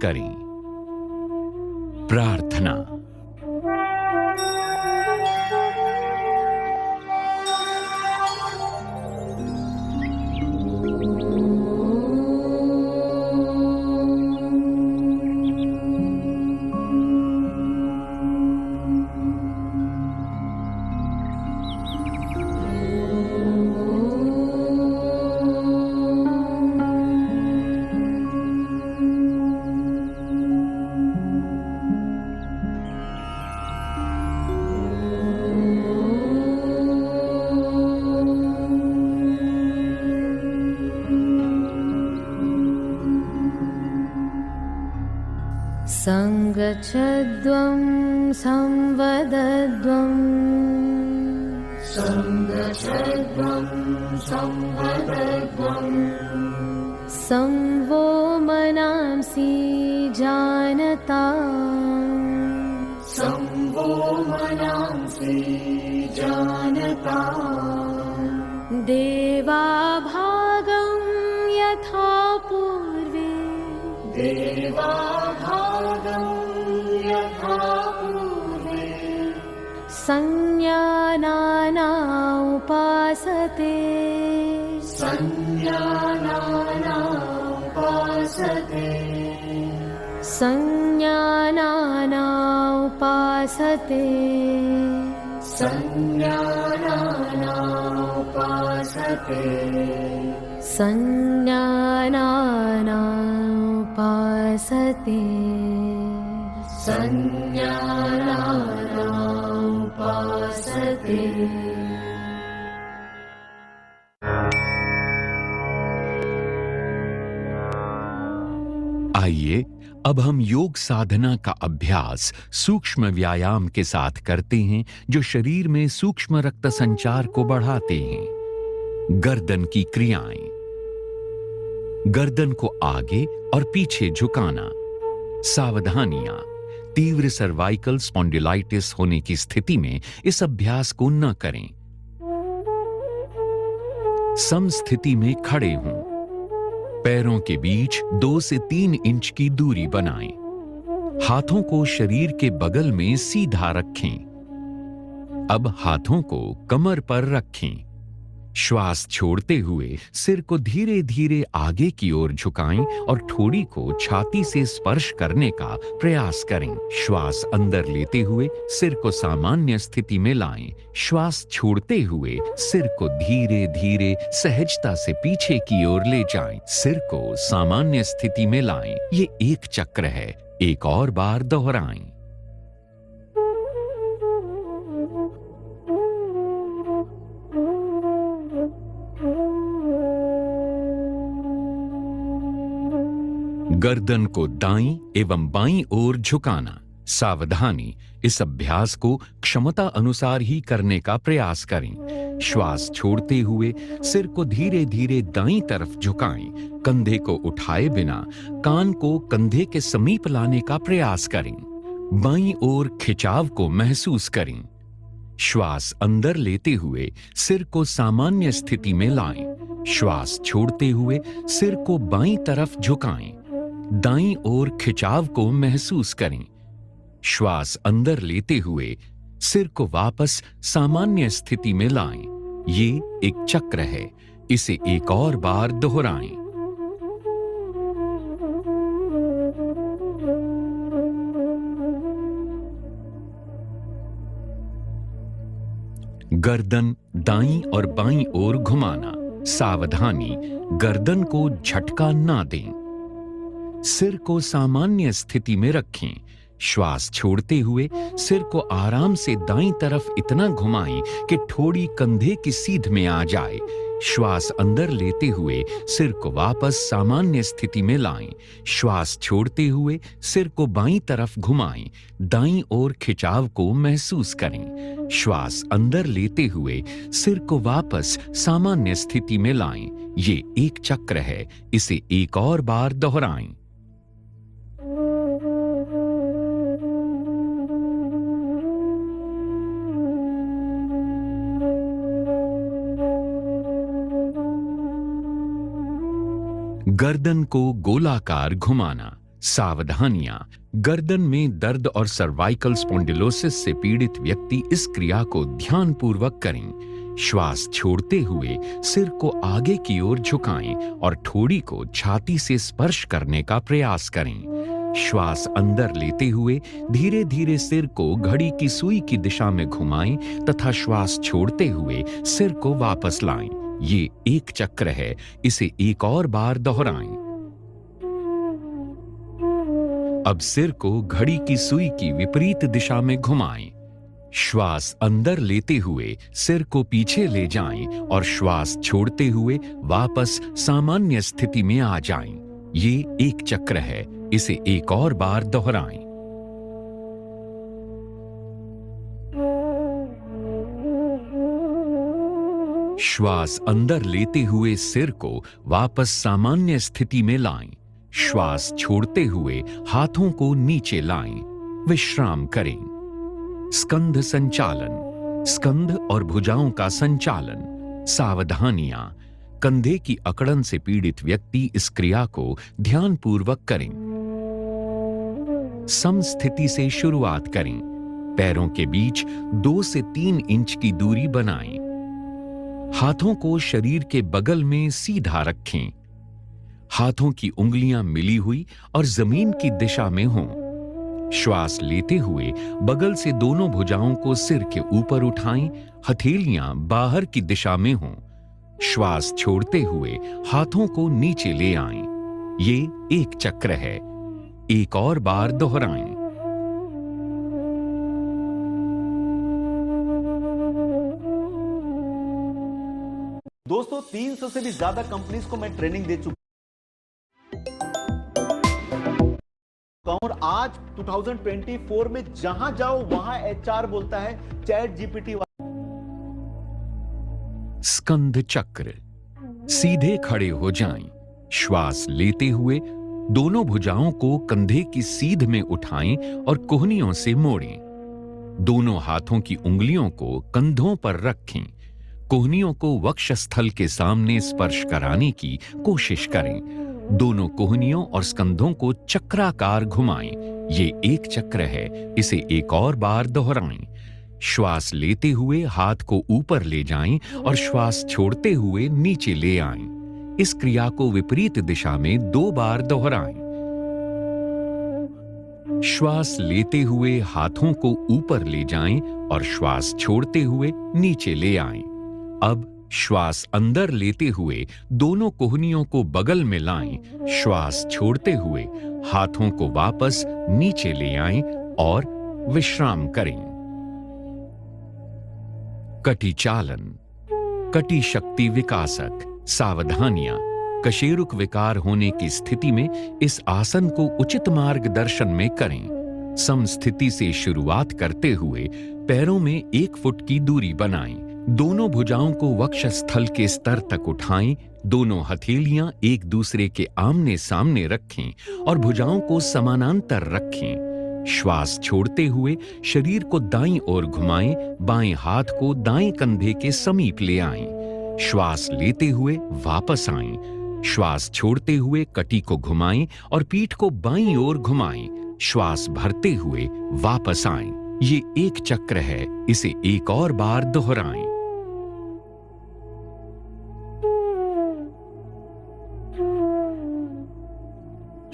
करें। प्रार्थना। संगच्छध्वं संवदध्वं संवो मनांसि जानता देवा भागं यथा पूर्वे संज्ञानाना उपासते संज्ञानाना उपासते संज्ञानाना उपासते आइए अब हम योग साधना का अभ्यास सूक्ष्म व्यायाम के साथ करते हैं जो शरीर में सूक्ष्म रक्त संचार को बढ़ाते हैं। गर्दन की क्रियाएं। गर्दन को आगे और पीछे झुकाना। सावधानियां। तीव्र सर्वाइकल स्पॉन्डिलाइटिस होने की स्थिति में इस अभ्यास को न करें। समस्थिति में खड़े हों। पैरों के बीच 2 से 3 इंच की दूरी बनाएं। हाथों को शरीर के बगल में सीधा रखें। अब हाथों को कमर पर रखें। श्वास छोड़ते हुए सिर को धीरे धीरे आगे की ओर झुकाएं और ठोड़ी को छाती से स्पर्श करने का प्रयास करें। श्वास अंदर लेते हुए सिर को सामान्य स्थिति में लाएं। श्वास छोड़ते हुए सिर को धीरे धीरे सहजता से पीछे की ओर ले जाएं। सिर को सामान्य स्थिति में लाएं। ये एक चक्र है। एक और बार दोहराएं। गर्दन को दाईं एवं बाईं ओर झुकाना। सावधानी, इस अभ्यास को क्षमता अनुसार ही करने का प्रयास करें। श्वास छोड़ते हुए सिर को धीरे धीरे दाईं तरफ झुकाएं। कंधे को उठाए बिना कान को कंधे के समीप लाने का प्रयास करें। बाईं ओर खिंचाव को महसूस करें। श्वास अंदर लेते हुए सिर को सामान्य स्थिति में लाएं। श्वास छोड़ते हुए सिर को बाईं तरफ झुकाएं। दाईं ओर खिंचाव को महसूस करें। श्वास अंदर लेते हुए सिर को वापस सामान्य स्थिति में लाएं। ये एक चक्र है। इसे एक और बार दोहराएं। गर्दन दाईं और बाईं ओर घुमाना। सावधानी, गर्दन को झटका ना दें। सिर को सामान्य स्थिति में रखें। श्वास छोड़ते हुए सिर को आराम से दाईं तरफ इतना घुमाएं कि ठोड़ी कंधे की सीध में आ जाए। श्वास अंदर लेते हुए सिर को वापस सामान्य स्थिति में लाएं। श्वास छोड़ते हुए सिर को बाईं तरफ घुमाएं। दाईं ओर खिंचाव को महसूस करें। श्वास अंदर लेते हुए सिर को वापस सामान्य स्थिति में लाएं। ये एक चक्र है। इसे एक और बार दोहराएं। गर्दन को गोलाकार घुमाना। सावधानियां। गर्दन में दर्द और सर्वाइकल स्पॉन्डिलोसिस से पीड़ित व्यक्ति इस क्रिया को ध्यानपूर्वक करें। श्वास छोड़ते हुए सिर को आगे की ओर झुकाएं और ठोड़ी को छाती से स्पर्श करने का प्रयास करें। श्वास अंदर लेते हुए धीरे धीरे सिर को घड़ी की सुई की दिशा में घुमाएं तथा श्वास छोड़ते हुए सिर को वापस लाएं। ये एक चक्र है, इसे एक और बार दोहराएं। अब सिर को घड़ी की सुई की विपरीत दिशा में घुमाएं। श्वास अंदर लेते हुए सिर को पीछे ले जाएं और श्वास छोड़ते हुए वापस सामान्य स्थिति में आ जाएं। ये एक चक्र है, इसे एक और बार दोहराएं। श्वास अंदर लेते हुए सिर को वापस सामान्य स्थिति में लाएं। श्वास छोड़ते हुए हाथों को नीचे लाएं। विश्राम करें। स्कंध संचालन, स्कंध और भुजाओं का संचालन। सावधानियां। कंधे की अकड़न से पीड़ित व्यक्ति इस क्रिया को ध्यानपूर्वक करें। समस्थिति से शुरुआत करें। पैरों के बीच 2 से 3 इंच की दूरी बनाएं। हाथों को शरीर के बगल में सीधा रखें। हाथों की उंगलियां मिली हुई और जमीन की दिशा में हों। श्वास लेते हुए बगल से दोनों भुजाओं को सिर के ऊपर उठाएं। हथेलियां बाहर की दिशा में हों। श्वास छोड़ते हुए हाथों को नीचे ले आएं। ये एक चक्र है, एक और बार दोहराएं। दोस्तों 300 से भी ज्यादा कंपनीज को मैं ट्रेनिंग दे चुका हूं और आज 2024 में जहां जाओ वहां एचआर बोलता है चैट जीपीटी। स्कंध चक्र। सीधे खड़े हो जाएं। श्वास लेते हुए दोनों भुजाओं को कंधे की सीध में उठाएं और कोहनियों से मोड़ें। दोनों हाथों की उंगलियों को कंधों पर रखें। कोहनियों को वक्षस्थल के सामने स्पर्श कराने की कोशिश करें। दोनों कोहनियों और स्कंधों को चक्राकार घुमाएं। ये एक चक्र है, इसे एक और बार दोहराएं। श्वास लेते हुए हाथ को ऊपर ले जाएं और श्वास छोड़ते हुए नीचे ले आएं। इस क्रिया को विपरीत दिशा में 2 बार दोहराएं। श्वास लेते हुए हाथों को ऊपर ले जाएं और श्वास छोड़ते हुए नीचे ले आएं। अब श्वास अंदर लेते हुए दोनों कोहनियों को बगल में लाएं। श्वास छोड़ते हुए हाथों को वापस नीचे ले आएं और विश्राम करें। कटी चालन। कटी शक्ति विकासक। सावधानियां। कशेरुक विकार होने की स्थिति में इस आसन को उचित मार्गदर्शन में करें। समस्थिति से शुरुआत करते हुए पैरों में 1 फुट की दूरी बनाएं। दोनों भुजाओं को वक्षस्थल के स्तर तक उठाएं। दोनों हथेलियां एक दूसरे के आमने सामने रखें और भुजाओं को समानांतर रखें। श्वास छोड़ते हुए शरीर को दाईं ओर घुमाएं। बाएं हाथ को दाएं कंधे के समीप ले आएं। श्वास लेते हुए वापस आएं। श्वास छोड़ते हुए कटी को घुमाएं और पीठ को बाईं ओर घुमाएं। श्वास भरते हुए वापस आएं। ये एक चक्र है, इसे एक और बार दोहराएं।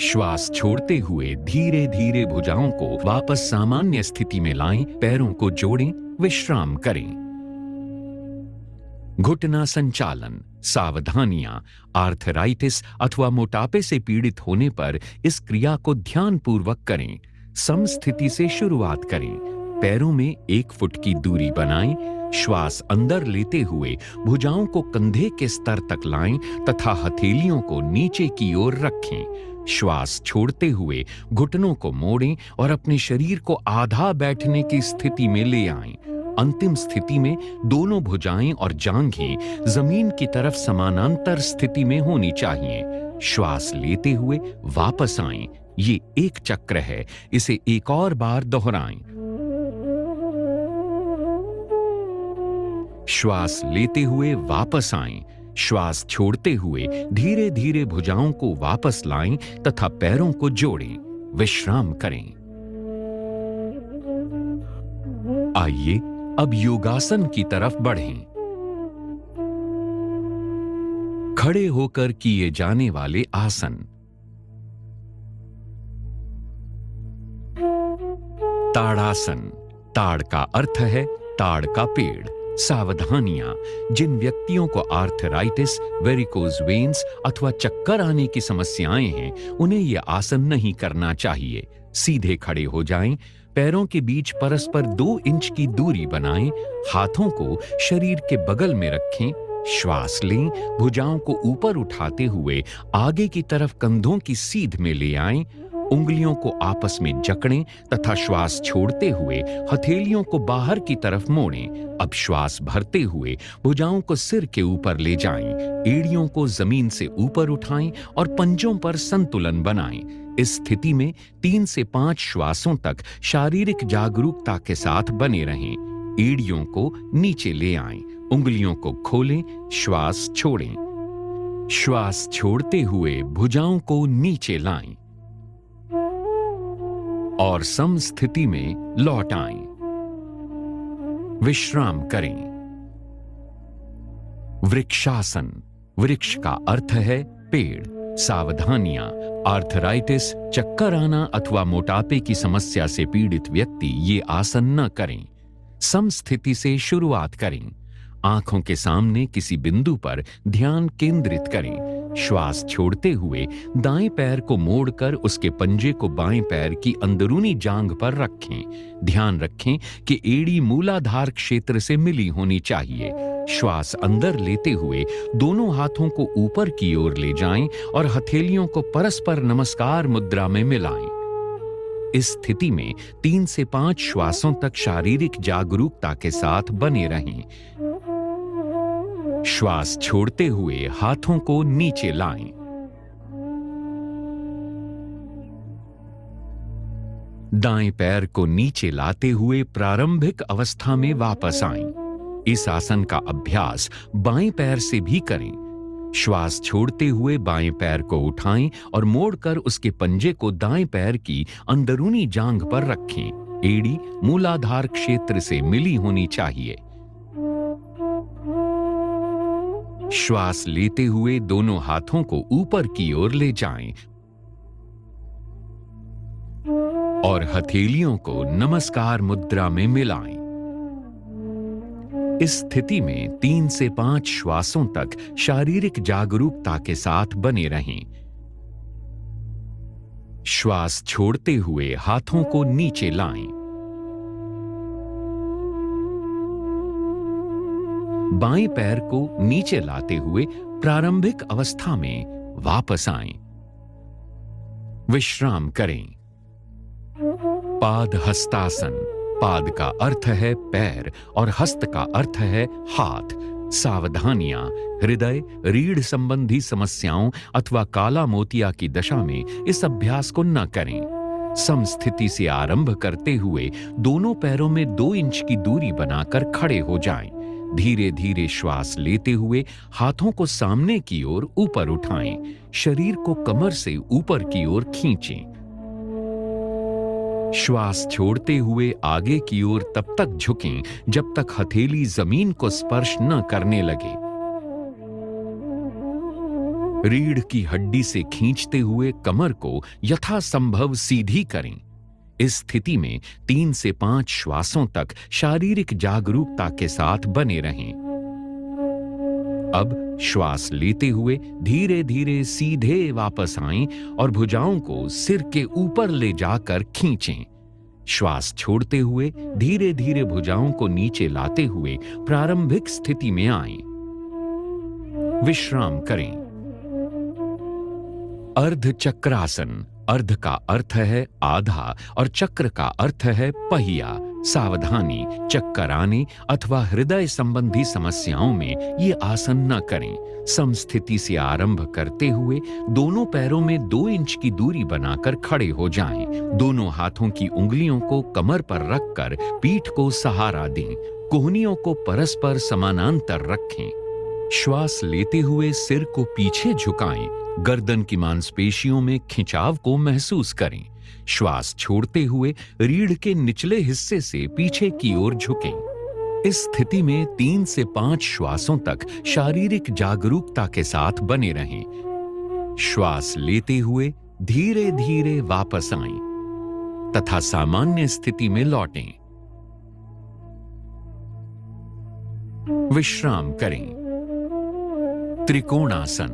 श्वास छोड़ते हुए धीरे धीरे भुजाओं को वापस सामान्य स्थिति में लाएं। पैरों को जोड़ें। विश्राम करें। घुटना संचालन। सावधानियां। आर्थराइटिस अथवा मोटापे से पीड़ित होने पर इस क्रिया को ध्यानपूर्वक करें। समस्थिति से शुरुआत करें। पैरों में 1 फुट की दूरी बनाएं। श्वास अंदर लेते हुए भुजाओं को कंधे के स्तर तक लाएं तथा हथेलियों को नीचे की ओर रखें। श्वास छोड़ते हुए घुटनों को मोड़ें और अपने शरीर को आधा बैठने की स्थिति में ले आएं। अंतिम स्थिति में दोनों भुजाएं और जांघें जमीन की तरफ समानांतर स्थिति में होनी चाहिए। श्वास लेते हुए वापस आएं। ये एक चक्र है, इसे एक और बार दोहराएं। श्वास लेते हुए वापस आएं। श्वास छोड़ते हुए धीरे धीरे भुजाओं को वापस लाएं तथा पैरों को जोड़ें। विश्राम करें। आइए अब योगासन की तरफ बढ़ें। खड़े होकर किए जाने वाले आसन। ताड़ासन। ताड़ का अर्थ है ताड़ का पेड़। सावधानियां। जिन व्यक्तियों को आर्थराइटिस, वेरिकोज वेन्स अथवा चक्कर आने की समस्याएं हैं, उन्हें यह आसन नहीं करना चाहिए। सीधे खड़े हो जाएं, पैरों के बीच परस्पर 2 इंच की दूरी बनाएं, हाथों को शरीर के बगल में रखें, श्वास लें, भुजाओं को ऊपर उठाते हुए आगे की तरफ कंधों की सीध में ले आएं, उंगलियों को आपस में जकड़ें तथा श्वास छोड़ते हुए हथेलियों को बाहर की तरफ मोड़ें। अब श्वास भरते हुए भुजाओं को सिर के ऊपर ले जाएं, एड़ियों को जमीन से ऊपर उठाएं और पंजों पर संतुलन बनाएं। इस स्थिति में 3 से 5 श्वासों तक शारीरिक जागरूकता के साथ बने रहें। एड़ियों को नीचे ले आएं, उंगलियों को खोलें, श्वास छोड़ें। श्वास छोड़ते हुए भुजाओं को नीचे लाएं और समस्थिति में लौट आएं। विश्राम करें। वृक्षासन। वृक्ष का अर्थ है पेड़। सावधानियां। आर्थराइटिस, चक्कर आना अथवा मोटापे की समस्या से पीड़ित व्यक्ति ये आसन न करें। समस्थिति से शुरुआत करें। आंखों के सामने किसी बिंदु पर ध्यान केंद्रित करें। श्वास छोड़ते हुए दाएं पैर को मोड़कर उसके पंजे को बाएं पैर की अंदरूनी जांघ पर रखें। ध्यान रखें कि एड़ी मूलाधार क्षेत्र से मिली होनी चाहिए। श्वास अंदर लेते हुए दोनों हाथों को ऊपर की ओर ले जाएं और हथेलियों को परस्पर नमस्कार मुद्रा में मिलाएं। इस स्थिति में 3 से 5 श्वासों तक शारीरिक जागरूकता के साथ बने रहें। श्वास छोड़ते हुए हाथों को नीचे लाएं। दाएं पैर को नीचे लाते हुए प्रारंभिक अवस्था में वापस आएं। इस आसन का अभ्यास बाएं पैर से भी करें। श्वास छोड़ते हुए बाएं पैर को उठाएं और मोड़कर उसके पंजे को दाएं पैर की अंदरूनी जांघ पर रखें। एड़ी मूलाधार क्षेत्र से मिली होनी चाहिए। श्वास लेते हुए दोनों हाथों को ऊपर की ओर ले जाएं और हथेलियों को नमस्कार मुद्रा में मिलाएं। इस स्थिति में 3 से 5 श्वासों तक शारीरिक जागरूकता के साथ बने रहें। श्वास छोड़ते हुए हाथों को नीचे लाएं। बाएं पैर को नीचे लाते हुए प्रारंभिक अवस्था में वापस आएं। विश्राम करें। पाद हस्तासन। पाद का अर्थ है पैर और हस्त का अर्थ है हाथ। सावधानियां। हृदय, रीढ़ संबंधी समस्याओं अथवा काला मोतिया की दशा में इस अभ्यास को न करें। समस्थिति से आरंभ करते हुए दोनों पैरों में 2 इंच की दूरी बनाकर खड़े हो जाएं। धीरे धीरे श्वास लेते हुए हाथों को सामने की ओर ऊपर उठाएं। शरीर को कमर से ऊपर की ओर खींचें। श्वास छोड़ते हुए आगे की ओर तब तक झुकें जब तक हथेली जमीन को स्पर्श न करने लगे। रीढ़ की हड्डी से खींचते हुए कमर को यथासंभव सीधी करें। इस स्थिति में 3 से 5 श्वासों तक शारीरिक जागरूकता के साथ बने रहें। अब श्वास लेते हुए धीरे धीरे सीधे वापस आएं और भुजाओं को सिर के ऊपर ले जाकर खींचें। श्वास छोड़ते हुए धीरे धीरे भुजाओं को नीचे लाते हुए प्रारंभिक स्थिति में आएं। विश्राम करें। अर्ध चक्रासन। अर्ध का अर्थ है आधा और चक्र का अर्थ है पहिया। सावधानी। चक्कर आने अथवा हृदय संबंधी समस्याओं में ये आसन न करें। समस्थिति से आरंभ करते हुए दोनों पैरों में 2 इंच की दूरी बनाकर खड़े हो जाएं। दोनों हाथों की उंगलियों को कमर पर रखकर पीठ को सहारा दें। कोहनियों को परस्पर समानांतर रखें। श्वास लेते हुए सिर को पीछे झुकाएं, गर्दन की मांसपेशियों में खिंचाव को महसूस करें। श्वास छोड़ते हुए रीढ़ के निचले हिस्से से पीछे की ओर झुकें। इस स्थिति में 3 से 5 श्वासों तक शारीरिक जागरूकता के साथ बने रहें। श्वास लेते हुए धीरे धीरे वापस आएं तथा सामान्य स्थिति में लौटें। विश्राम करें। त्रिकोणासन।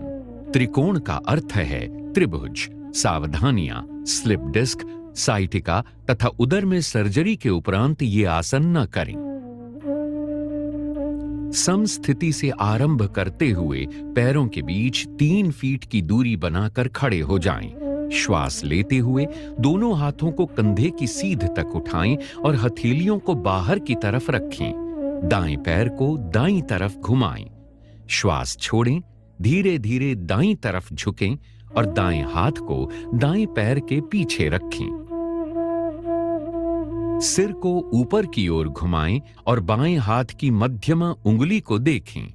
त्रिकोण का अर्थ है त्रिभुज। सावधानियां, स्लिप डिस्क, साइटिका तथा उदर में सर्जरी के उपरांत ये आसन न करें। समस्थिति से आरंभ करते हुए पैरों के बीच 3 फीट की दूरी बनाकर खड़े हो जाएं। श्वास लेते हुए दोनों हाथों को कंधे की सीध तक उठाएं और हथेलियों को बाहर की तरफ रखें। दाएं पैर को दाईं तरफ घुमाएं। श्वास छोड़ें, धीरे धीरे दाईं तरफ झुकें और दाएं हाथ को दाएं पैर के पीछे रखें। सिर को ऊपर की ओर घुमाएं और बाएं हाथ की मध्यमा उंगली को देखें।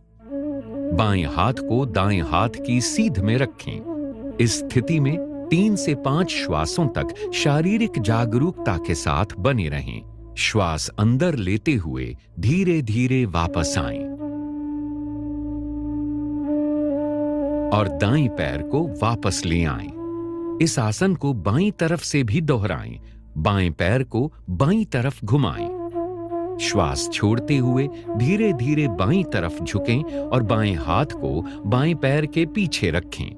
बाएं हाथ को दाएं हाथ की सीध में रखें। इस स्थिति में 3 से 5 श्वासों तक शारीरिक जागरूकता के साथ बने रहें। श्वास अंदर लेते हुए धीरे धीरे वापस आएं और दाएं पैर को वापस ले आएं। इस आसन को बाईं तरफ से भी दोहराएं। बाएं पैर को बाईं तरफ घुमाएं। श्वास छोड़ते हुए धीरे धीरे बाईं तरफ झुकें और बाएं हाथ को बाएं पैर के पीछे रखें।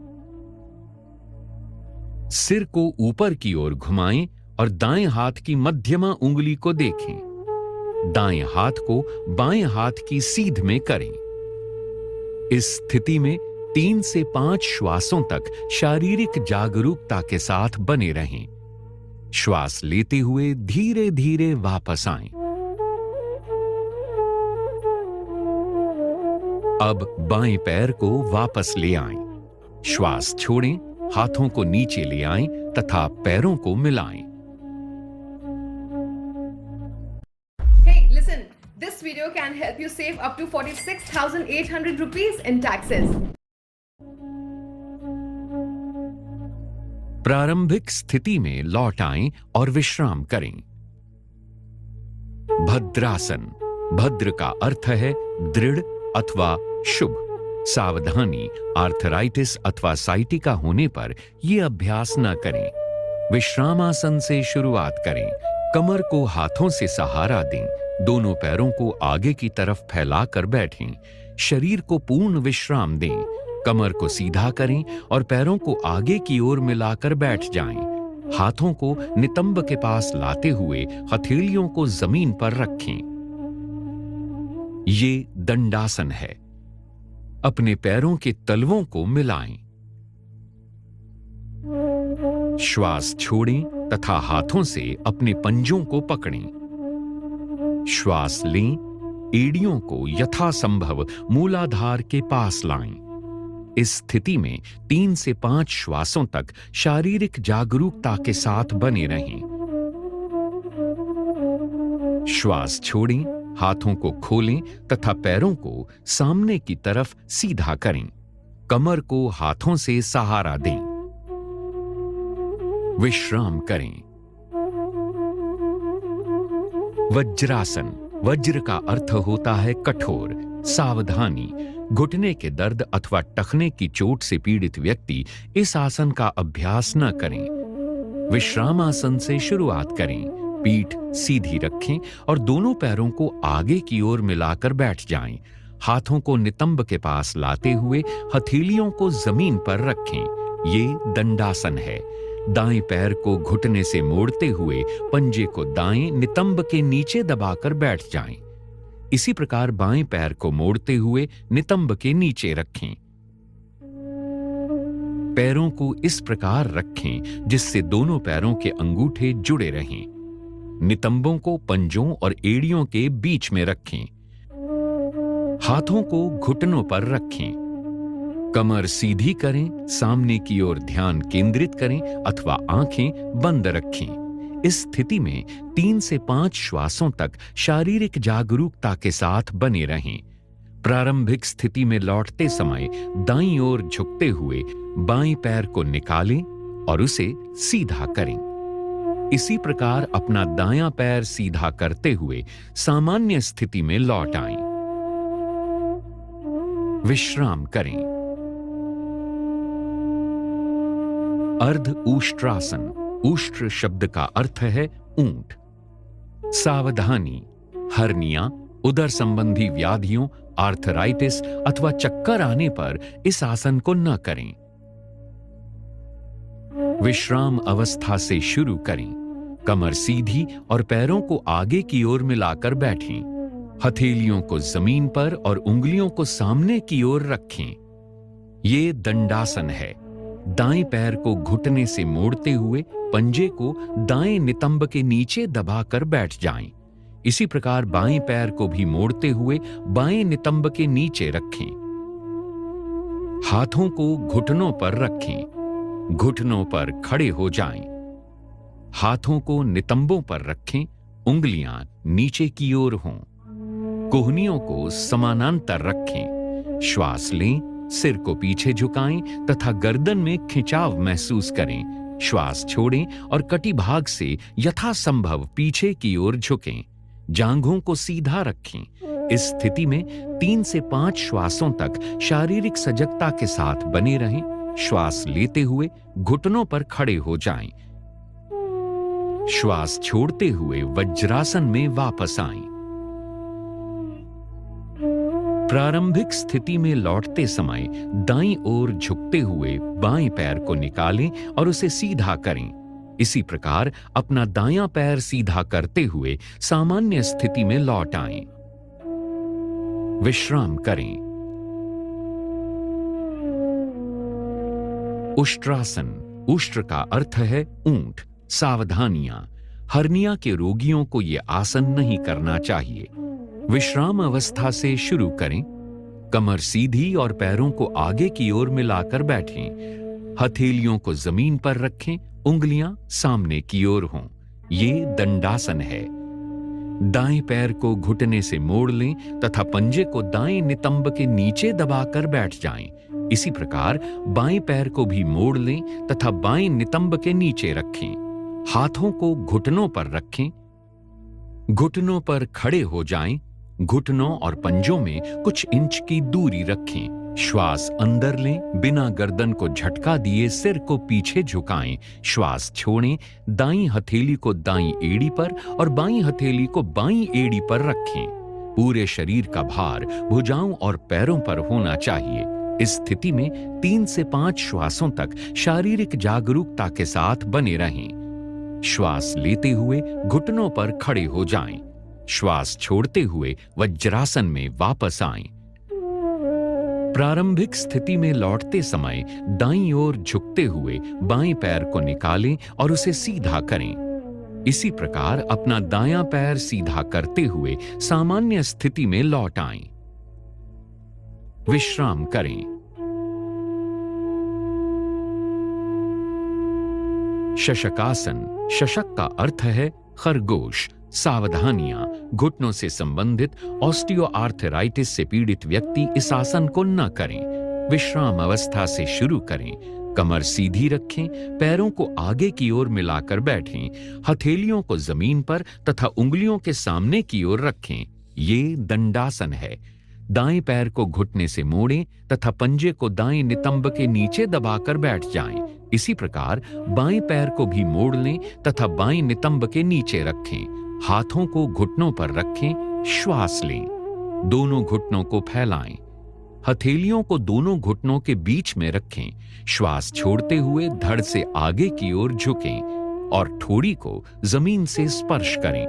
सिर को ऊपर की ओर घुमाएं और दाएं हाथ की मध्यमा उंगली को देखें। दाएं हाथ को बाएं हाथ की सीध में करें। इस स्थिति में 3 से 5 श्वासों तक शारीरिक जागरूकता के साथ बने रहें। श्वास लेते हुए धीरे धीरे वापस आएं। अब बाएं पैर को वापस ले आएं। श्वास छोड़ें, हाथों को नीचे ले आएं तथा पैरों को मिलाएं। Hey, listen, this video can help you save up to 46,800 rupees in taxes. प्रारंभिक स्थिति में लौट आएं और विश्राम करें। भद्रासन। भद्र का अर्थ है दृढ़ अथवा शुभ। सावधानी, आर्थराइटिस अथवा साइटिका होने पर यह अभ्यास न करें। विश्रामासन से शुरुआत करें। कमर को हाथों से सहारा दें। दोनों पैरों को आगे की तरफ फैलाकर बैठें। शरीर को पूर्ण विश्राम दें। कमर को सीधा करें और पैरों को आगे की ओर मिलाकर बैठ जाएं। हाथों को नितंब के पास लाते हुए हथेलियों को जमीन पर रखें। ये दंडासन है। अपने पैरों के तलवों को मिलाएं। श्वास छोड़ें तथा हाथों से अपने पंजों को पकड़ें। श्वास लें, एड़ियों को यथासंभव मूलाधार के पास लाएं। इस स्थिति में 3 से 5 श्वासों तक शारीरिक जागरूकता के साथ बने रहें। श्वास छोड़ें, हाथों को खोलें तथा पैरों को सामने की तरफ सीधा करें। कमर को हाथों से सहारा दें। विश्राम करें। वज्रासन। वज्र का अर्थ होता है कठोर। सावधानी, घुटने के दर्द अथवा टखने की चोट से पीड़ित व्यक्ति इस आसन का अभ्यास न करें। विश्रामासन से शुरुआत करें। पीठ सीधी रखें और दोनों पैरों को आगे की ओर मिलाकर बैठ जाएं। हाथों को नितंब के पास लाते हुए हथेलियों को जमीन पर रखें। ये दंडासन है। दाएं पैर को घुटने से मोड़ते हुए पंजे को दाएं नितंब के नीचे दबाकर बैठ जाएं। इसी प्रकार बाएं पैर को मोड़ते हुए नितंब के नीचे रखें। पैरों को इस प्रकार रखें जिससे दोनों पैरों के अंगूठे जुड़े रहें। नितंबों को पंजों और एड़ियों के बीच में रखें। हाथों को घुटनों पर रखें। कमर सीधी करें, सामने की ओर ध्यान केंद्रित करें अथवा आंखें बंद रखें। इस स्थिति में 3 से 5 श्वासों तक शारीरिक जागरूकता के साथ बने रहें। प्रारंभिक स्थिति में लौटते समय दाईं ओर झुकते हुए बाएं पैर को निकालें और उसे सीधा करें। इसी प्रकार अपना दायां पैर सीधा करते हुए सामान्य स्थिति में लौट आएं। विश्राम करें। अर्ध उष्ट्रासन। उष्ट्र शब्द का अर्थ है ऊंट। सावधानी, हर्निया, उदर संबंधी व्याधियों, आर्थराइटिस अथवा चक्कर आने पर इस आसन को न करें। विश्राम अवस्था से शुरू करें। कमर सीधी और पैरों को आगे की ओर मिलाकर बैठें। हथेलियों को जमीन पर और उंगलियों को सामने की ओर रखें। ये दंडासन है। दाएं पैर को घुटने से मोड़ते हुए पंजे को दाएं नितंब के नीचे दबाकर बैठ जाएं। इसी प्रकार बाएं पैर को भी मोड़ते हुए बाएं नितंब के नीचे रखें। हाथों को घुटनों पर रखें। घुटनों पर खड़े हो जाएं। हाथों को नितंबों पर रखें। उंगलियां नीचे की ओर हों। कोहनियों को समानांतर रखें। श्वास लें, सिर को पीछे झुकाएं तथा गर्दन में खिंचाव महसूस करें। श्वास छोड़ें और कटिभाग से यथासंभव पीछे की ओर झुकें। जांघों को सीधा रखें। इस स्थिति में 3 से 5 श्वासों तक शारीरिक सजगता के साथ बने रहें। श्वास लेते हुए घुटनों पर खड़े हो जाएं। श्वास छोड़ते हुए वज्रासन में वापस आएं। प्रारंभिक स्थिति में लौटते समय दाईं ओर झुकते हुए बाएं पैर को निकालें और उसे सीधा करें। इसी प्रकार अपना दायां पैर सीधा करते हुए सामान्य स्थिति में लौट आएं। विश्राम करें। उष्ट्रासन। उष्ट्र का अर्थ है ऊंट। सावधानियां, हर्निया के रोगियों को यह आसन नहीं करना चाहिए। विश्राम अवस्था से शुरू करें। कमर सीधी और पैरों को आगे की ओर मिलाकर बैठें। हथेलियों को जमीन पर रखें। उंगलियां सामने की ओर हों। ये दंडासन है। दाएं पैर को घुटने से मोड़ लें तथा पंजे को दाएं नितंब के नीचे दबाकर बैठ जाएं। इसी प्रकार बाएं पैर को भी मोड़ लें तथा बाएं नितंब के नीचे रखें। हाथों को घुटनों पर रखें। घुटनों पर खड़े हो जाएं। घुटनों और पंजों में कुछ इंच की दूरी रखें। श्वास अंदर लें। बिना गर्दन को झटका दिए सिर को पीछे झुकाएं। श्वास छोड़ें। दाईं हथेली को दाईं एड़ी पर और बाईं हथेली को बाईं एड़ी पर रखें। पूरे शरीर का भार भुजाओं और पैरों पर होना चाहिए। इस स्थिति में 3 से 5 श्वासों तक शारीरिक जागरूकता के साथ बने रहें। श्वास लेते हुए घुटनों पर खड़े हो जाएं। श्वास छोड़ते हुए वज्रासन में वापस आएं। प्रारंभिक स्थिति में लौटते समय दाईं ओर झुकते हुए बाएं पैर को निकालें और उसे सीधा करें। इसी प्रकार अपना दायां पैर सीधा करते हुए सामान्य स्थिति में लौट आएं। विश्राम करें। शशकासन। शशक का अर्थ है खरगोश। सावधानियां, घुटनों से संबंधित ऑस्टियोआर्थराइटिस से पीड़ित व्यक्ति इस आसन को न करें। विश्राम अवस्था से शुरू करें। कमर सीधी रखें। पैरों को आगे की ओर मिलाकर बैठें। हथेलियों को जमीन पर तथा उंगलियों के सामने की ओर रखें। ये दंडासन है। दाएं पैर को घुटने से मोड़ें तथा पंजे को दाएं नितंब के नीचे दबाकर बैठ जाएं। इसी प्रकार बाएं पैर को भी मोड़ लें तथा बाएं नितंब के नीचे रखें। हाथों को घुटनों पर रखें। श्वास लें। दोनों घुटनों को फैलाएं। हथेलियों को दोनों घुटनों के बीच में रखें। श्वास छोड़ते हुए धड़ से आगे की ओर झुकें और ठोड़ी को जमीन से स्पर्श करें।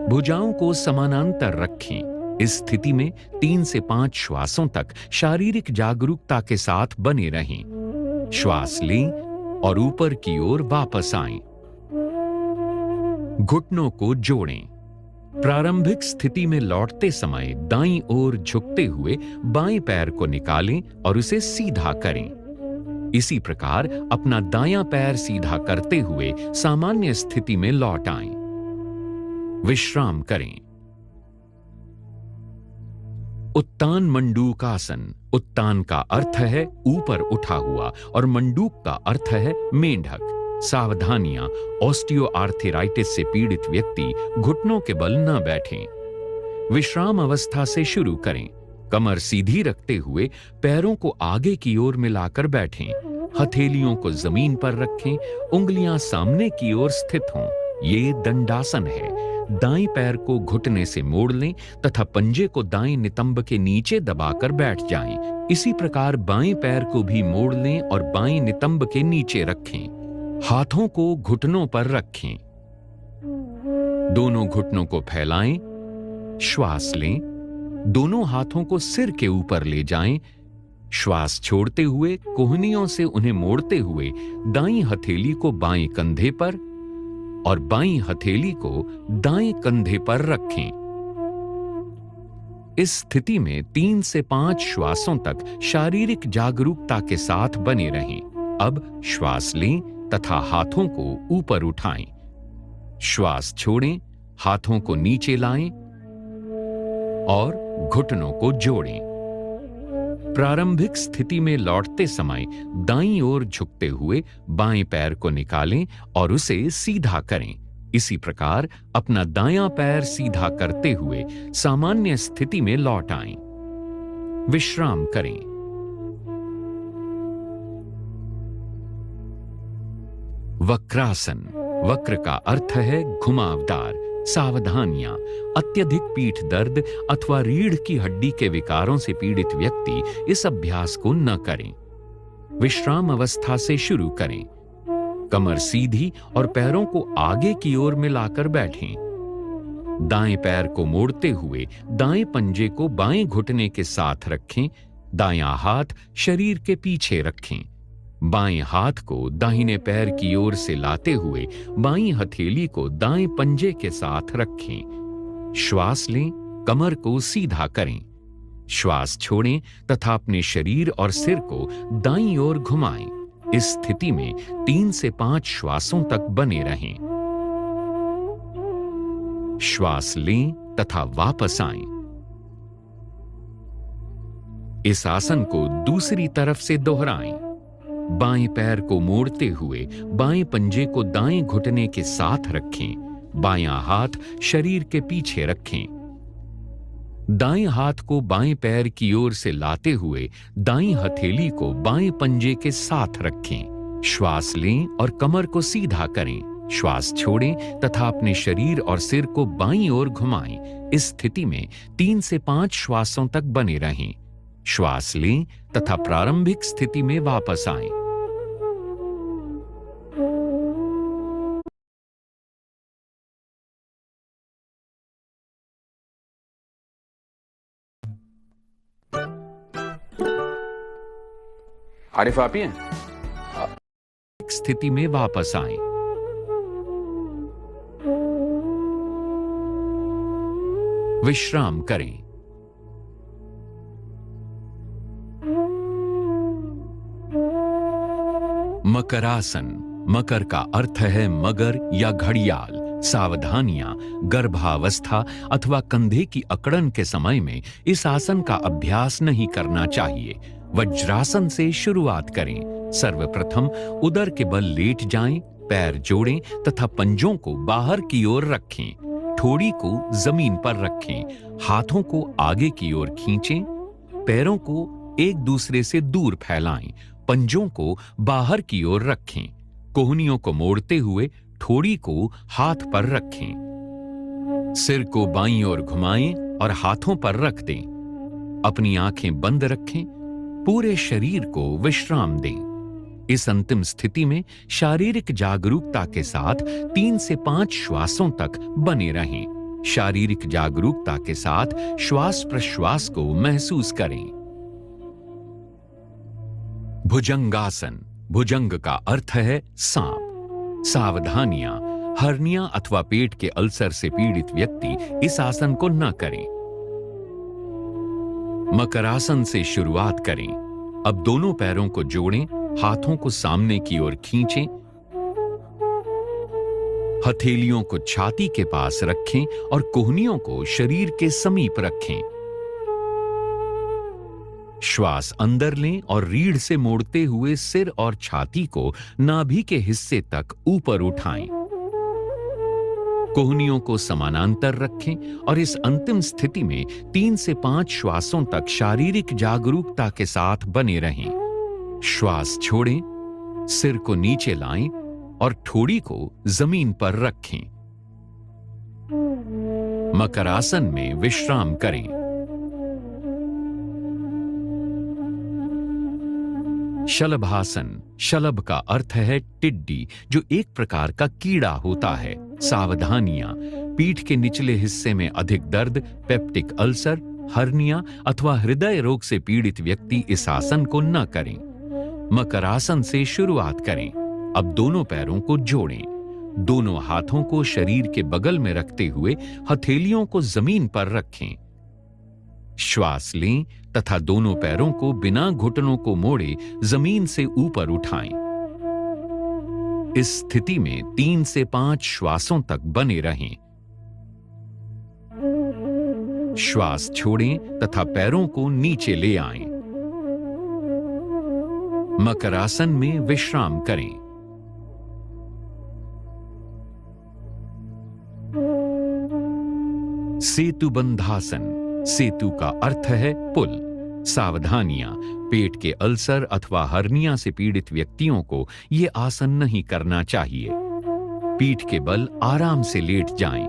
भुजाओं को समानांतर रखें। इस स्थिति में 3 से 5 श्वासों तक शारीरिक जागरूकता के साथ बने रहें। श्वास लें और ऊपर की ओर वापस आएं। घुटनों को जोड़ें। प्रारंभिक स्थिति में लौटते समय दाईं ओर झुकते हुए बाएं पैर को निकालें और उसे सीधा करें। इसी प्रकार अपना दायां पैर सीधा करते हुए सामान्य स्थिति में लौट आएं। विश्राम करें। उत्तान मंडूकासन। उत्तान का अर्थ है ऊपर उठा हुआ और मंडूक का अर्थ है मेंढक। सावधानियां, ऑस्टियोआर्थराइटिस से पीड़ित व्यक्ति घुटनों के बल न बैठें। विश्राम अवस्था से शुरू करें। कमर सीधी रखते हुए पैरों को आगे की ओर मिलाकर बैठें। हथेलियों को जमीन पर रखें, उंगलियां सामने की ओर स्थित हों। ये दंडासन है। दाएं पैर को घुटने से मोड़ लें तथा पंजे को दाएं नितंब के नीचे दबाकर बैठ जाएं। इसी प्रकार बाएं पैर को भी मोड़ लें और बाएं नितंब के नीचे रखें। हाथों को घुटनों पर रखें। दोनों घुटनों को फैलाएं। श्वास लें। दोनों हाथों को सिर के ऊपर ले जाएं। श्वास छोड़ते हुए कोहनियों से उन्हें मोड़ते हुए दाईं हथेली को बाएं कंधे पर और बाईं हथेली को दाएं कंधे पर रखें। इस स्थिति में 3 से 5 श्वासों तक शारीरिक जागरूकता के साथ बने रहें। अब श्वास लें तथा हाथों को ऊपर उठाएं। श्वास छोड़ें, हाथों को नीचे लाएं और घुटनों को जोड़ें। प्रारंभिक स्थिति में लौटते समय दाईं ओर झुकते हुए बाएं पैर को निकालें और उसे सीधा करें। इसी प्रकार अपना दायां पैर सीधा करते हुए सामान्य स्थिति में लौट आएं। विश्राम करें। वक्रासन। वक्र का अर्थ है घुमावदार। सावधानियां, अत्यधिक पीठ दर्द अथवा रीढ़ की हड्डी के विकारों से पीड़ित व्यक्ति इस अभ्यास को न करें। विश्राम अवस्था से शुरू करें। कमर सीधी और पैरों को आगे की ओर मिलाकर बैठें। दाएं पैर को मोड़ते हुए दाएं पंजे को बाएं घुटने के साथ रखें। दायां हाथ शरीर के पीछे रखें। बाएं हाथ को दाहिने पैर की ओर से लाते हुए बाईं हथेली को दाएं पंजे के साथ रखें। श्वास लें, कमर को सीधा करें। श्वास छोड़ें तथा अपने शरीर और सिर को दाईं ओर घुमाएं। इस स्थिति में 3 से 5 श्वासों तक बने रहें। श्वास लें तथा वापस आएं। इस आसन को दूसरी तरफ से दोहराएं। बाएं पैर को मोड़ते हुए बाएं पंजे को दाएं घुटने के साथ रखें। बायां हाथ शरीर के पीछे रखें। दाएं हाथ को बाएं पैर की ओर से लाते हुए दाईं हथेली को बाएं पंजे के साथ रखें। श्वास लें और कमर को सीधा करें। श्वास छोड़ें तथा अपने शरीर और सिर को बाईं ओर घुमाएं। इस स्थिति में 3 से 5 श्वासों तक बने रहें। श्वास लें तथा प्रारंभिक स्थिति में वापस आएं। आरिफ आप ही हैं? स्थिति में वापस आएं। विश्राम करें। मकरासन। मकर का अर्थ है मगर या घड़ियाल। सावधानियां, गर्भावस्था अथवा कंधे की अकड़न के समय में इस आसन का अभ्यास नहीं करना चाहिए। वज्रासन से शुरुआत करें। सर्वप्रथम उदर के बल लेट जाएं, पैर जोड़ें तथा पंजों को बाहर की ओर रखें। ठोड़ी को जमीन पर रखें। हाथों को आगे की ओर खींचें। पैरों को एक दूसरे से दूर फैलाएं। पंजों को बाहर की ओर रखें। कोहनियों को मोड़ते हुए ठोड़ी को हाथ पर रखें। सिर को बाईं ओर घुमाएं और हाथों पर रख दें। अपनी आंखें बंद रखें। पूरे शरीर को विश्राम दें। इस अंतिम स्थिति में शारीरिक जागरूकता के साथ 3 से 5 श्वासों तक बने रहें। शारीरिक जागरूकता के साथ श्वास प्रश्वास को महसूस करें। भुजंगासन। भुजंग का अर्थ है सांप। सावधानियां, हर्निया अथवा पेट के अल्सर से पीड़ित व्यक्ति इस आसन को न करें। मकरासन से शुरुआत करें। अब दोनों पैरों को जोड़ें, हाथों को सामने की ओर खींचें, हथेलियों को छाती के पास रखें और कोहनियों को शरीर के समीप रखें। श्वास अंदर लें और रीढ़ से मोड़ते हुए सिर और छाती को नाभि के हिस्से तक ऊपर उठाएं। कोहनियों को समानांतर रखें और इस अंतिम स्थिति में 3 से 5 श्वासों तक शारीरिक जागरूकता के साथ बने रहें। श्वास छोड़ें, सिर को नीचे लाएं और ठोड़ी को जमीन पर रखें। मकरासन में विश्राम करें। शलभासन। शलभ का अर्थ है टिड्डी, जो एक प्रकार का कीड़ा होता है। सावधानियां: पीठ के निचले हिस्से में अधिक दर्द, पेप्टिक अल्सर, हर्निया अथवा हृदय रोग से पीड़ित व्यक्ति इस आसन को न करें। मकरासन से शुरुआत करें। अब दोनों पैरों को जोड़ें। दोनों हाथों को शरीर के बगल में रखते हुए हथेलियों को जमीन पर रखें। श्वास लें तथा दोनों पैरों को बिना घुटनों को मोड़े जमीन से ऊपर उठाएं। इस स्थिति में 3 से 5 श्वासों तक बने रहें। श्वास छोड़ें तथा पैरों को नीचे ले आएं। मकरासन में विश्राम करें। सेतुबंधासन। सेतु का अर्थ है पुल। सावधानियां: पेट के अल्सर अथवा हर्निया से पीड़ित व्यक्तियों को यह आसन नहीं करना चाहिए। पीठ के बल आराम से लेट जाएं।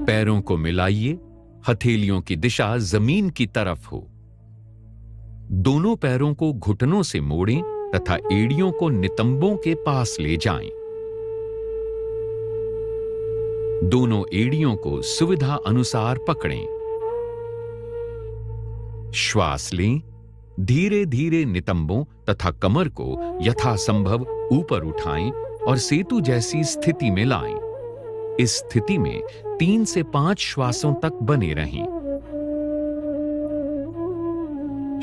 पैरों को मिलाइए। हथेलियों की दिशा जमीन की तरफ हो। दोनों पैरों को घुटनों से मोड़ें तथा एड़ियों को नितंबों के पास ले जाएं। दोनों एड़ियों को सुविधा अनुसार पकड़ें। श्वास लें। धीरे धीरे नितंबों तथा कमर को यथासंभव ऊपर उठाएं और सेतु जैसी स्थिति में लाएं। इस स्थिति में 3 से 5 श्वासों तक बने रहें।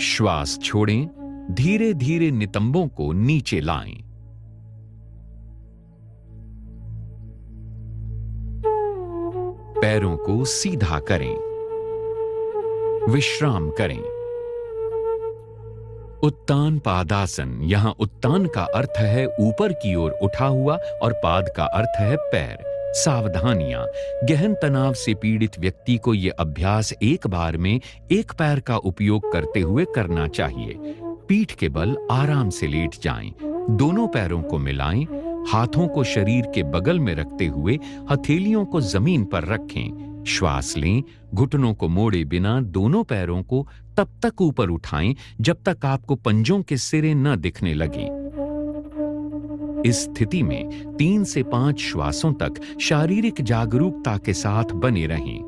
श्वास छोड़ें। धीरे धीरे नितंबों को नीचे लाएं। पैरों को सीधा करें। विश्राम करें। उत्तान पादासन। यहां उत्तान का अर्थ है ऊपर की ओर उठा हुआ और पाद का अर्थ है पैर। सावधानियां: गहन तनाव से पीड़ित व्यक्ति को यह अभ्यास एक बार में एक पैर का उपयोग करते हुए करना चाहिए। पीठ के बल आराम से लेट जाएं। दोनों पैरों को मिलाएं। हाथों को शरीर के बगल में रखते हुए हथेलियों को जमीन पर रखें। श्वास लें। घुटनों को मोड़े बिना दोनों पैरों को तब तक ऊपर उठाएं जब तक आपको पंजों के सिरे न दिखने लगें। इस स्थिति में 3 से 5 श्वासों तक शारीरिक जागरूकता के साथ बने रहें।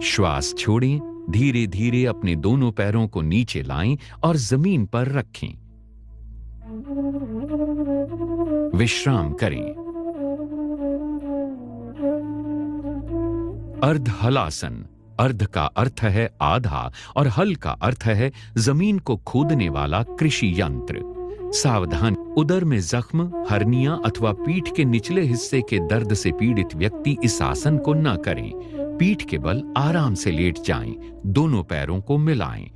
श्वास छोड़ें। धीरे धीरे अपने दोनों पैरों को नीचे लाएं और जमीन पर रखें। विश्राम करें। अर्ध हलासन। अर्ध का अर्थ है आधा और हल का अर्थ है जमीन को खोदने वाला कृषि यंत्र। सावधान: उदर में जख्म, हर्निया अथवा पीठ के निचले हिस्से के दर्द से पीड़ित व्यक्ति इस आसन को न करें। पीठ के बल आराम से लेट जाएं। दोनों पैरों को मिलाएं।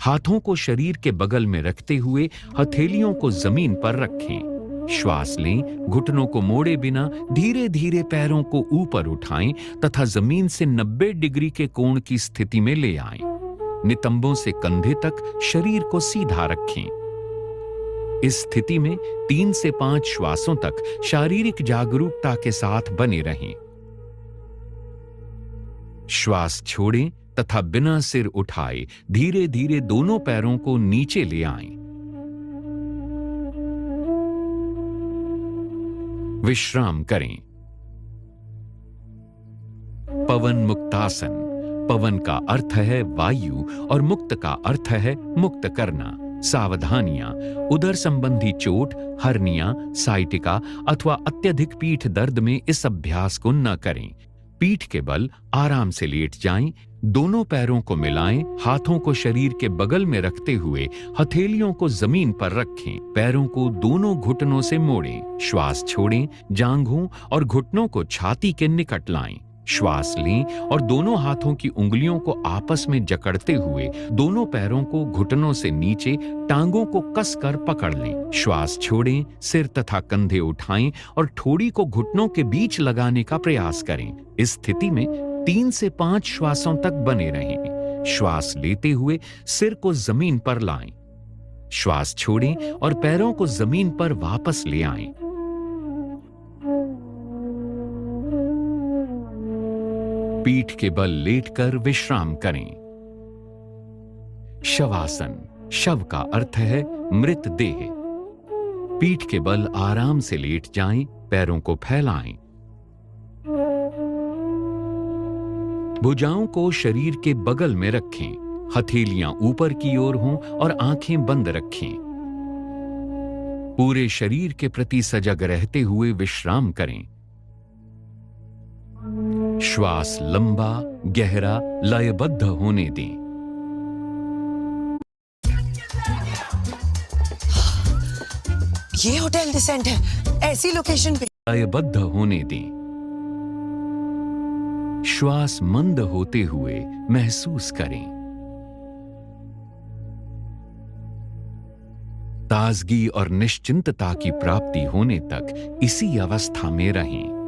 हाथों को शरीर के बगल में रखते हुए हथेलियों को जमीन पर रखें। श्वास लें। घुटनों को मोड़े बिना धीरे धीरे पैरों को ऊपर उठाएं तथा जमीन से 90 डिग्री के कोण की स्थिति में ले आएं। नितंबों से कंधे तक शरीर को सीधा रखें। इस स्थिति में 3 से 5 श्वासों तक शारीरिक जागरूकता के साथ बने रहें। श्वास छोड़ें तथा बिना सिर उठाए धीरे धीरे दोनों पैरों को नीचे ले आएं। विश्राम करें। पवन मुक्तासन। पवन का अर्थ है वायु और मुक्त का अर्थ है मुक्त करना। सावधानियां: उदर संबंधी चोट, हर्निया, साइटिका अथवा अत्यधिक पीठ दर्द में इस अभ्यास को न करें। पीठ के बल आराम से लेट जाएं। दोनों पैरों को मिलाएं। हाथों को शरीर के बगल में रखते हुए हथेलियों को जमीन पर रखें। पैरों को दोनों घुटनों से मोड़ें। श्वास छोड़ें। जांघों और घुटनों को छाती के निकट लाएं। श्वास लें और दोनों हाथों की उंगलियों को आपस में जकड़ते हुए दोनों पैरों को घुटनों से नीचे, टांगों को कसकर पकड़ लें। श्वास छोड़ें, सिर तथा कंधे उठाएं और ठोड़ी को घुटनों के बीच लगाने का प्रयास करें। इस स्थिति में 3 से 5 श्वासों तक बने रहें। श्वास लेते हुए सिर को जमीन पर लाएं। श्वास छोड़ें और पैरों को जमीन पर वापस ले आएं। पीठ के बल लेटकर विश्राम करें। शवासन, शव का अर्थ है मृत देह। पीठ के बल आराम से लेट जाएं, पैरों को फैलाएं। भुजाओं को शरीर के बगल में रखें, हथेलियां ऊपर की ओर हों और आंखें बंद रखें। पूरे शरीर के प्रति सजग रहते हुए विश्राम करें। श्वास लंबा, गहरा, लयबद्ध होने दें। ये होटल डिसेंट है, ऐसी लोकेशन पे। लयबद्ध होने दें। श्वास मंद होते हुए महसूस करें। ताजगी और निश्चिंतता की प्राप्ति होने तक इसी अवस्था में रहें।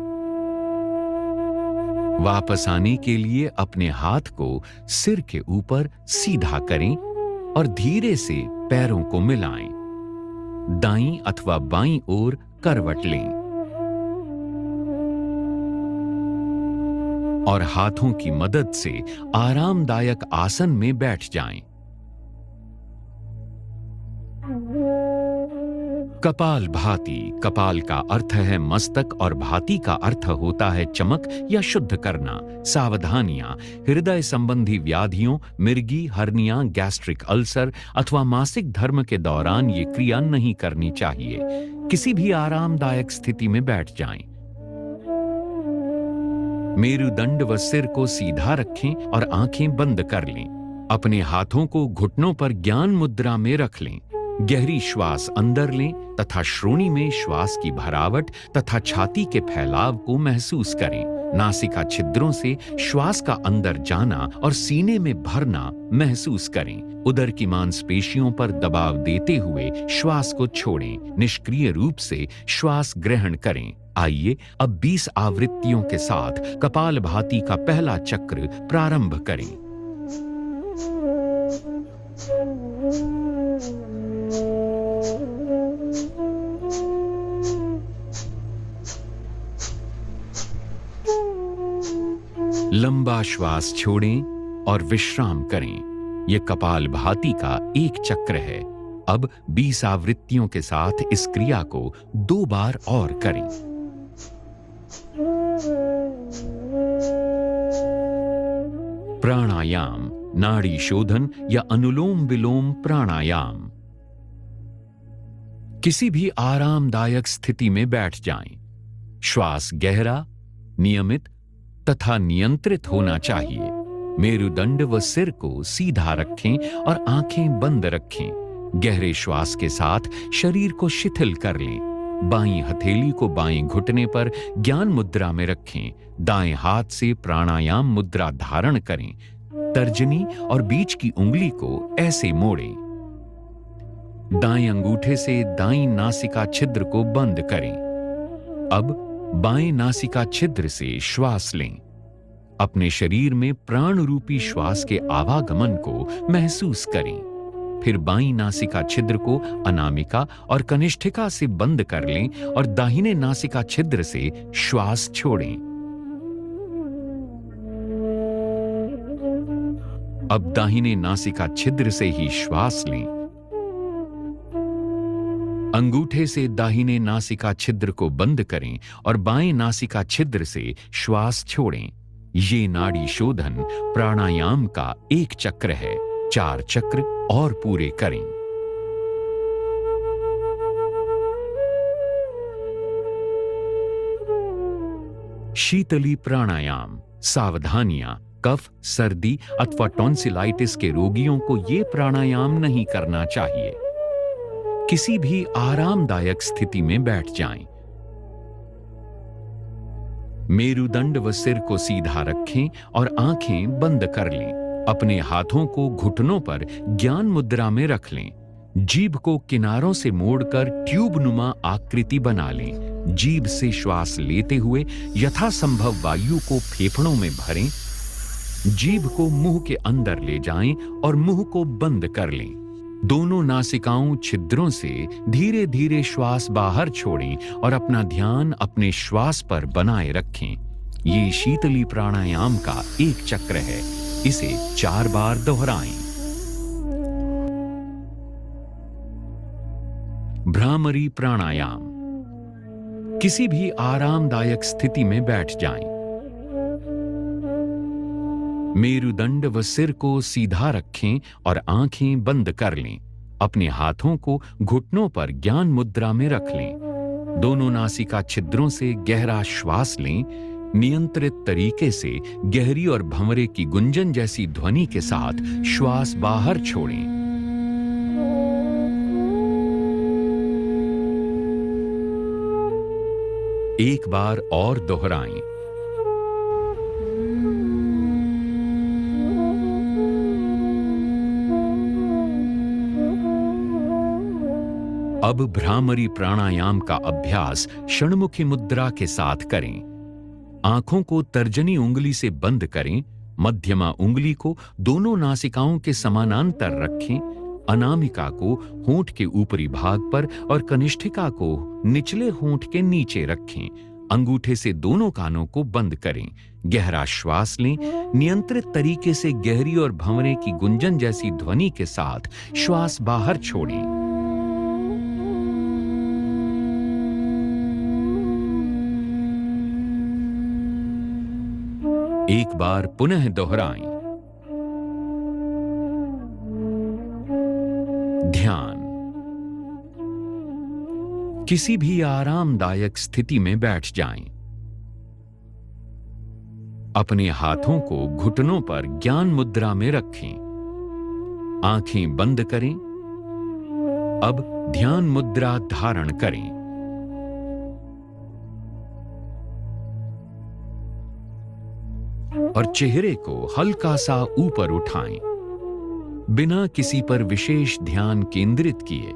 वापस आने के लिए अपने हाथ को सिर के ऊपर सीधा करें और धीरे से पैरों को मिलाएं। दाईं अथवा बाईं ओर करवट लें और हाथों की मदद से आरामदायक आसन में बैठ जाएं। कपाल भाती, कपाल का अर्थ है मस्तक और भाती का अर्थ होता है चमक या शुद्ध करना। सावधानियां, हृदय संबंधी व्याधियों, मिर्गी, हर्निया, गैस्ट्रिक अल्सर अथवा मासिक धर्म के दौरान ये क्रिया नहीं करनी चाहिए। किसी भी आरामदायक स्थिति में बैठ जाएं। मेरुदंड व सिर को सीधा रखें और आंखें बंद कर लें। अपने हाथों को घुटनों पर ज्ञान मुद्रा में रख लें। गहरी श्वास अंदर लें तथा श्रोणी में श्वास की भरावट तथा छाती के फैलाव को महसूस करें। नासिका छिद्रों से श्वास का अंदर जाना और सीने में भरना महसूस करें। उदर की मांसपेशियों पर दबाव देते हुए श्वास को छोड़ें। निष्क्रिय रूप से श्वास ग्रहण करें। आइए अब 20 आवृत्तियों के साथ कपालभाति का पहला चक्र प्रारंभ करें। लंबा श्वास छोड़ें और विश्राम करें। यह कपालभाति का एक चक्र है। अब 20 आवृत्तियों के साथ इस क्रिया को 2 बार और करें। प्राणायाम, नाड़ी शोधन या अनुलोम विलोम प्राणायाम। किसी भी आरामदायक स्थिति में बैठ जाएं। श्वास गहरा, नियमित तथा नियंत्रित होना चाहिए। मेरुदंड व सिर को सीधा रखें और आंखें बंद रखें। गहरे श्वास के साथ शरीर को शिथिल कर लें। बाईं हथेली को बाएं घुटने पर ज्ञान मुद्रा में रखें। दाएं हाथ से प्राणायाम मुद्रा धारण करें। तर्जनी और बीच की उंगली को ऐसे मोड़ें। दाएं अंगूठे से दाईं नासिका छिद्र को बंद करें। अब बाएं नासिका छिद्र से श्वास लें। अपने शरीर में प्राण रूपी श्वास के आवागमन को महसूस करें। फिर बाईं नासिका छिद्र को अनामिका और कनिष्ठिका से बंद कर लें और दाहिने नासिका छिद्र से श्वास छोड़ें। अब दाहिने नासिका छिद्र से ही श्वास लें। अंगूठे से दाहिने नासिका छिद्र को बंद करें और बाएं नासिका छिद्र से श्वास छोड़ें। ये नाड़ी शोधन प्राणायाम का एक चक्र है। 4 चक्र और पूरे करें। शीतली प्राणायाम। सावधानियां, कफ, सर्दी अथवा टॉन्सिलाइटिस के रोगियों को ये प्राणायाम नहीं करना चाहिए। किसी भी आरामदायक स्थिति में बैठ जाएं। मेरुदंड व सिर को सीधा रखें और आंखें बंद कर लें। अपने हाथों को घुटनों पर ज्ञान मुद्रा में रख लें। जीभ को किनारों से मोड़कर ट्यूब नुमा आकृति बना लें। जीभ से श्वास लेते हुए यथासंभव वायु को फेफड़ों में भरें। जीभ को मुंह के अंदर ले जाएं और मुंह को बंद कर लें। दोनों नासिकाओं छिद्रों से धीरे धीरे श्वास बाहर छोड़ें और अपना ध्यान अपने श्वास पर बनाए रखें। ये शीतली प्राणायाम का एक चक्र है। इसे 4 बार दोहराएं। भ्रामरी प्राणायाम। किसी भी आरामदायक स्थिति में बैठ जाएं। मेरुदंड व सिर को सीधा रखें और आंखें बंद कर लें। अपने हाथों को घुटनों पर ज्ञान मुद्रा में रख लें। दोनों नासिका छिद्रों से गहरा श्वास लें। नियंत्रित तरीके से गहरी और भंवरे की गुंजन जैसी ध्वनि के साथ श्वास बाहर छोड़ें। एक बार और दोहराएं। अब भ्रामरी प्राणायाम का अभ्यास षण्मुखी मुद्रा के साथ करें। आंखों को तर्जनी उंगली से बंद करें। मध्यमा उंगली को दोनों नासिकाओं के समानांतर रखें। अनामिका को होंठ के ऊपरी भाग पर और कनिष्ठिका को निचले होंठ के नीचे रखें। अंगूठे से दोनों कानों को बंद करें। गहरा श्वास लें। नियंत्रित तरीके से गहरी और भंवरे की गुंजन जैसी ध्वनि के साथ श्वास बाहर छोड़ें। एक बार पुनः दोहराएं। ध्यान। किसी भी आरामदायक स्थिति में बैठ जाएं। अपने हाथों को घुटनों पर ज्ञान मुद्रा में रखें। आंखें बंद करें। अब ध्यान मुद्रा धारण करें। और चेहरे को हल्का सा ऊपर उठाएं, बिना किसी पर विशेष ध्यान केंद्रित किए।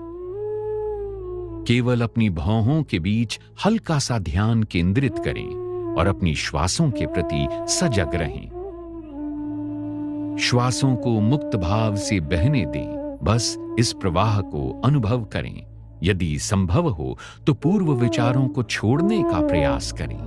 केवल अपनी भौहों के बीच हल्का सा ध्यान केंद्रित करें और अपनी श्वासों के प्रति सजग रहें। श्वासों को मुक्त भाव से बहने दें। बस इस प्रवाह को अनुभव करें। यदि संभव हो तो पूर्व विचारों को छोड़ने का प्रयास करें।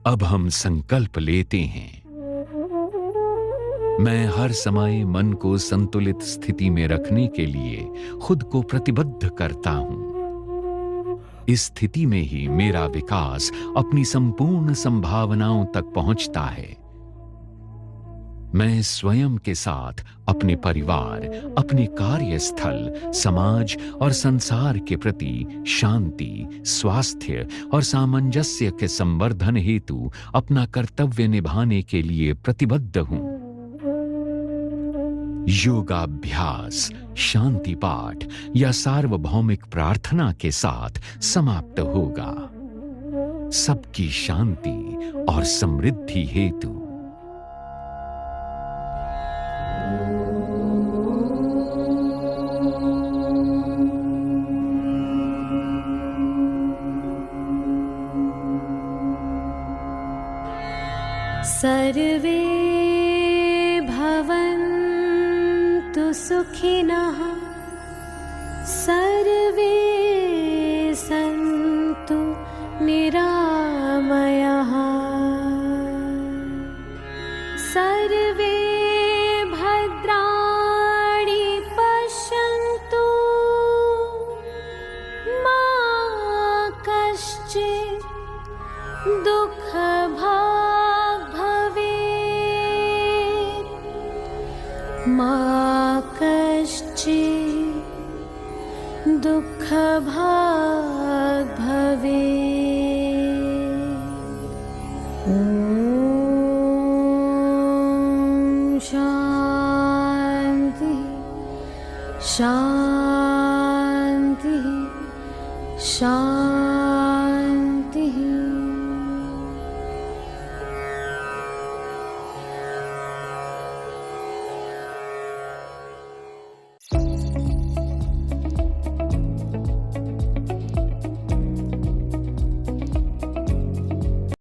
अब हम संकल्प लेते हैं। मैं हर समय मन को संतुलित स्थिति में रखने के लिए खुद को प्रतिबद्ध करता हूं। इस स्थिति में ही मेरा विकास अपनी संपूर्ण संभावनाओं तक पहुंचता है। मैं स्वयं के साथ अपने परिवार, अपने कार्यस्थल, समाज और संसार के प्रति शांति, स्वास्थ्य और सामंजस्य के संवर्धन हेतु अपना कर्तव्य निभाने के लिए प्रतिबद्ध हूं। योगाभ्यास, शांति पाठ या सार्वभौमिक प्रार्थना के साथ समाप्त होगा। सबकी शांति और समृद्धि हेतु। सर्वे भवन्तु सुखिनः सर्वे सन्तु निरामयाः सर्वे भद्राणि पश्यन्तु मा कश्चित् दुःखभाग् भवेत् मा कश्चित् दुःखभाग् भवेत्। ॐ शान्ति शान्ति शान्ति।